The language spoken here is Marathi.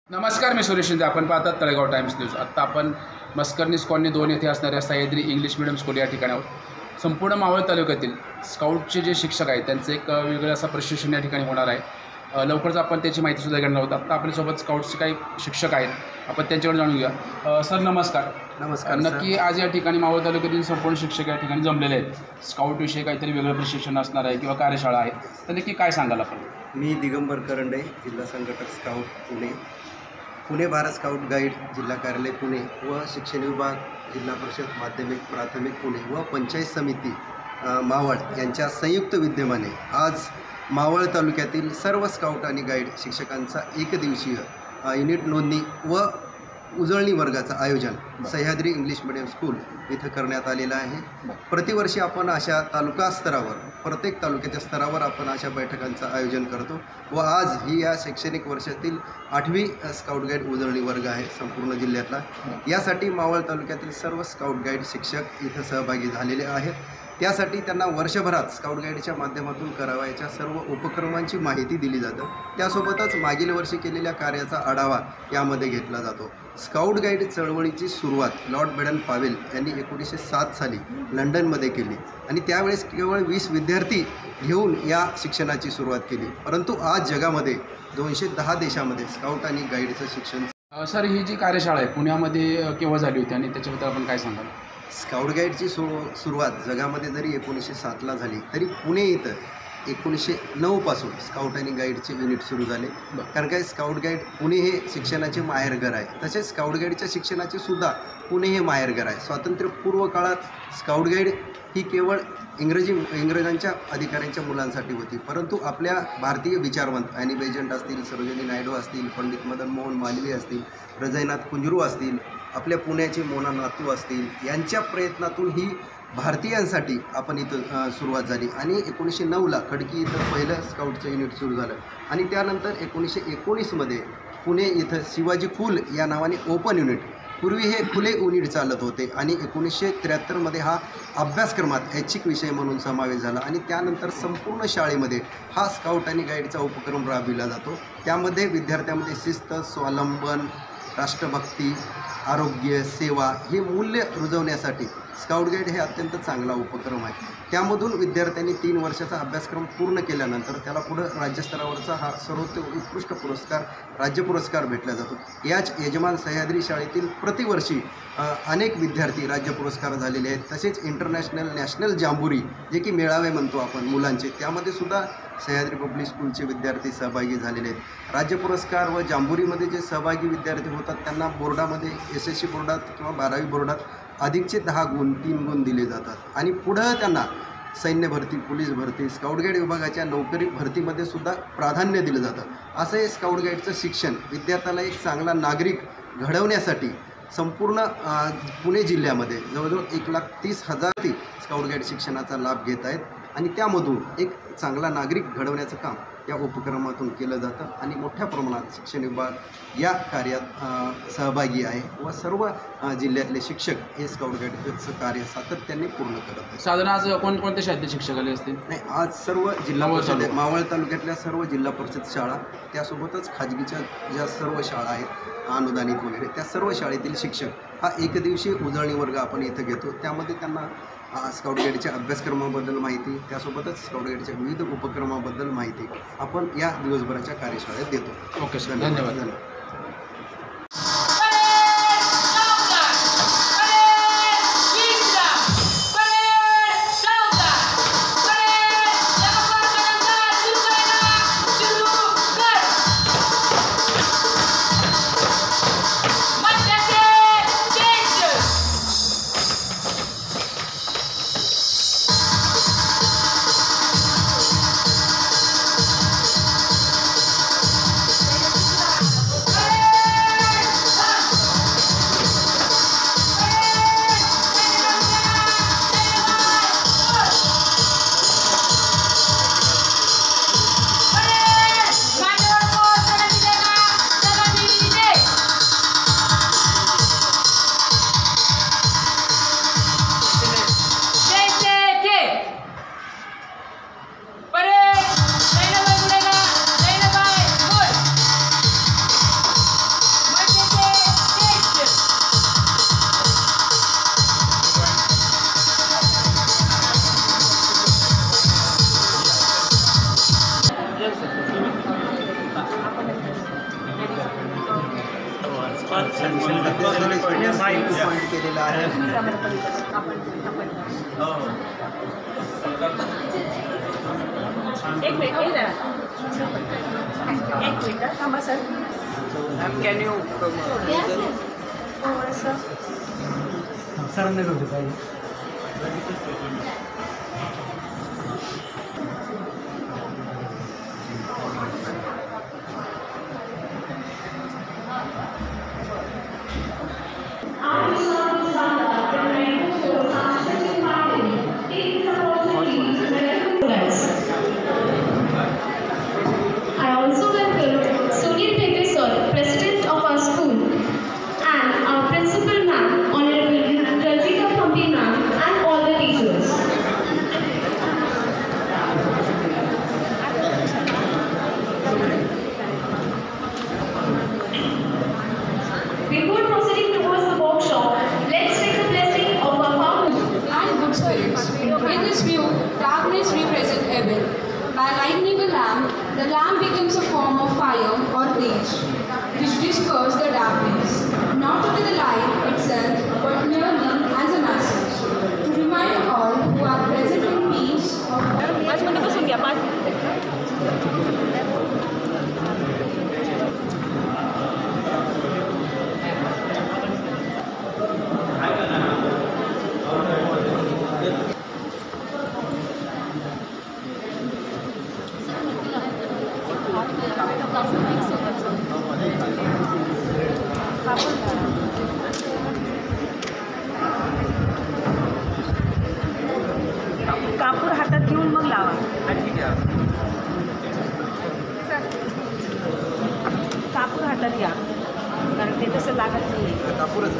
नमस्कार, मी सुरेश शिंदे. आपण पाहतात तळेगाव टाइम्स न्यूज. आत्ता आपण मस्करनीस कॉलनी 2 येथे असणाऱ्या सह्याद्री इंग्लिश मीडियम स्कूल या ठिकाणी आहोत. संपूर्ण मावळ तालुक्यातील स्काउटचे जे शिक्षक आहेत त्यांचं एक वेगळं असं प्रशिक्षण या ठिकाणी होणार आहे. लवकरच आपण त्याची माहितीसुद्धा घेणार आहोत. आत्ता आपल्यासोबत स्काउटचे काही शिक्षक आहेत, आपण त्यांच्याकडे जाणून घेऊया. सर नमस्कार. नमस्कार. नक्की आज या ठिकाणी मावळ तालुक्यातील संपूर्ण शिक्षक या ठिकाणी जमलेले आहेत. स्काउटविषयी काहीतरी वेगळं प्रशिक्षण असणार आहे किंवा कार्यशाळा आहे, तर नक्की काय सांगाल आपण? मी दिगंबर करंडे, जिल्हा संघटक scout Pune, Pune Bharat scout guide जिल्हा कार्यालय पुणे व शिक्षण विभाग जिल्हा परिषद माध्यमिक प्राथमिक पुणे व पंचायत समिती मावळ यांच्या संयुक्त विद्यमाने आज मावळ तालुक्यातील सर्व स्काउट आणि गाईड शिक्षकांचा एकदिवसीय युनिट नोंदणी व उजळणी वर्गाचं आयोजन सह्याद्री इंग्लिश मिडियम स्कूल इथं करण्यात आलेलं आहे. प्रतिवर्षी आपण अशा तालुका स्तरावर, प्रत्येक तालुक्याच्या स्तरावर आपण अशा बैठकांचं आयोजन करतो व आज ही या शैक्षणिक वर्षातील 8वी स्काउट गाईड उजळणी वर्ग आहे संपूर्ण जिल्ह्यातला. यासाठी मावळ तालुक्यातील सर्व स्काउट गाईड शिक्षक इथं सहभागी झालेले आहेत. त्यासाठी त्यांना वर्षभरात स्काउट गाईडच्या माध्यमातून करावयाच्या सर्व उपक्रमांची माहिती दिली जातं. त्यासोबतच मागील वर्षी केलेल्या कार्याचा आढावा यामध्ये घेतला जातो. स्काउट गाईड चळवळीची सुरुवात लॉर्ड बेडन पावेल यांनी 1907 साली लंडनमध्ये केली आणि त्यावेळेस केवळ 20 विद्यार्थी घेऊन या शिक्षणाची सुरुवात केली. परंतु आज जगामध्ये 210 देशामध्ये स्काउट आणि गाईडचं शिक्षण. सर, ही जी कार्यशाळा आहे पुण्यामध्ये केव्हा झाली होती आणि त्याच्याबद्दल आपण काय सांगाल? स्काउट गाईडची सुरुवात जगामध्ये जरी 1907ला झाली तरी पुणे इथं 1909 पासून स्काउट आणि गाईडचे युनिट सुरू झाले. कारण काय, स्काउट गाईड पुणे हे शिक्षणाचे माहेरघर आहे. तसेच स्काउट गाईडच्या शिक्षणाचे सुद्धा पुणे हे माहेरघर आहे. स्वातंत्र्यपूर्व काळात स्काउट गाईड ही केवळ इंग्रजांच्या अधिकाऱ्यांच्या मुलांसाठी होती. परंतु आपल्या भारतीय विचारवंत ॲनी बेजंट असतील, सरोजिनी नायडू असतील, पंडित मदन मोहन मालवीय असतील, हृदयनाथ कुंजरू असतील, आपल्या पुण्याचे मोना नातू असतील, यांच्या प्रयत्नातून ही भारतीयांसाठी आपण इथं सुरुवात झाली आणि 1909ला खडकी इथं पहिलं स्काउटचं युनिट सुरू झालं आणि त्यानंतर 1919मध्ये पुणे इथं शिवाजी फुल या नावाने ओपन युनिट, पूर्वी हे खुले युनिट चालत होते आणि 1973मध्ये हा अभ्यासक्रमात ऐच्छिक विषय म्हणून समावेश झाला आणि त्यानंतर संपूर्ण शाळेमध्ये हा स्काउट आणि गाईडचा उपक्रम राबविला जातो. त्यामध्ये विद्यार्थ्यांमध्ये शिस्त, स्वावलंबन, राष्ट्रभक्ती, आरोग्य, सेवा हे मूल्य रुजवण्यासाठी स्काउट गाईड हे अत्यंत चांगला उपक्रम आहे. त्यामधून विद्यार्थ्यांनी 3 वर्षाचा अभ्यासक्रम पूर्ण केल्यानंतर त्याला पुढं राज्यस्तरावरचा हा सर्वोत्तम उत्कृष्ट पुरस्कार, राज्य पुरस्कार भेटला जातो. याच यजमान सह्याद्री शाळेतील प्रतिवर्षी अनेक विद्यार्थी राज्य पुरस्कार झालेले आहेत. तसेच इंटरनॅशनल, नॅशनल जांबुरी जे की मेळावे म्हणतो आपण मुलांचे, त्यामध्ये सुद्धा सह्याद्री पब्लिक स्कूलचे विद्यार्थी सहभागी झालेले आहेत. राज्य पुरस्कार व जांबुरीमध्ये जे सहभागी विद्यार्थी होतात त्यांना बोर्डामध्ये SSC बोर्डात किंवा 12वी बोर्डात अधिकचे 10 गुण, 3 गुण दिले जातात आणि पुढं त्यांना सैन्य भरती, पोलीस भरती, स्काउट गाईड विभागाच्या नोकरी भरतीमध्ये सुद्धा प्राधान्य दिलं जातं. असं हे स्काउट गाईडचं शिक्षण विद्यार्थ्याला एक चांगला नागरिक घडवण्यासाठी संपूर्ण पुणे जिल्ह्यामध्ये जवळजवळ 1,30,000 स्काउट गाईड शिक्षणाचा लाभ घेत आहेत आणि त्यामधून एक चांगला नागरिक घडवण्याचं काम या उपक्रमातून केलं जातं आणि मोठ्या प्रमाणात शिक्षण विभाग या कार्यात सहभागी आहे व सर्व जिल्ह्यातले शिक्षक हे स्काउट गाईडचं कार्य सातत्याने पूर्ण करत आहेत. साधारण आज कोणकोणत्या शाळेतले शिक्षक आले असतील? नाही, आज सर्व जिल्हा परिषद, मावळ तालुक्यातल्या सर्व जिल्हा परिषद शाळा, त्यासोबतच खाजगीच्या ज्या सर्व शाळा आहेत अनुदानित वगैरे, त्या सर्व शाळेतील शिक्षक हा एकदिवसीय उजळणी वर्ग आपण इथं घेतो. त्यामध्ये त्यांना स्काउट गाईडच्या अभ्यासक्रमाबद्दल माहिती, त्यासोबतच स्काउट गाईडच्या विविध उपक्रमाबद्दल माहिती आपण या दिवसभराच्या कार्यशाळेत देतो. ओके सर, धन्यवाद. पॉईंट केलेला आहे. एक मिनिट थांबा सर. कॅन यू सरांना भेटू पाहिजे. I also welcome Sunil Pete sir, President of our school, and our Principal Ma'am, Honorable Rajita Thampi Ma'am, and all the teachers. Before proceeding towards the workshop, let's take the blessing of our founder. And good spirits. In this view, darkness represents evil. By lighting the lamp becomes a form of fire or rage, which disperses the darkness, not only the light itself, but merely as a message, to remind all who are present in peace of 5 मिनिटं बसून घ्या. 5 कापूर हातात घेऊन मग लावा. कापूर हातात घ्या, कारण ते तसं लागत नाही. कापूरच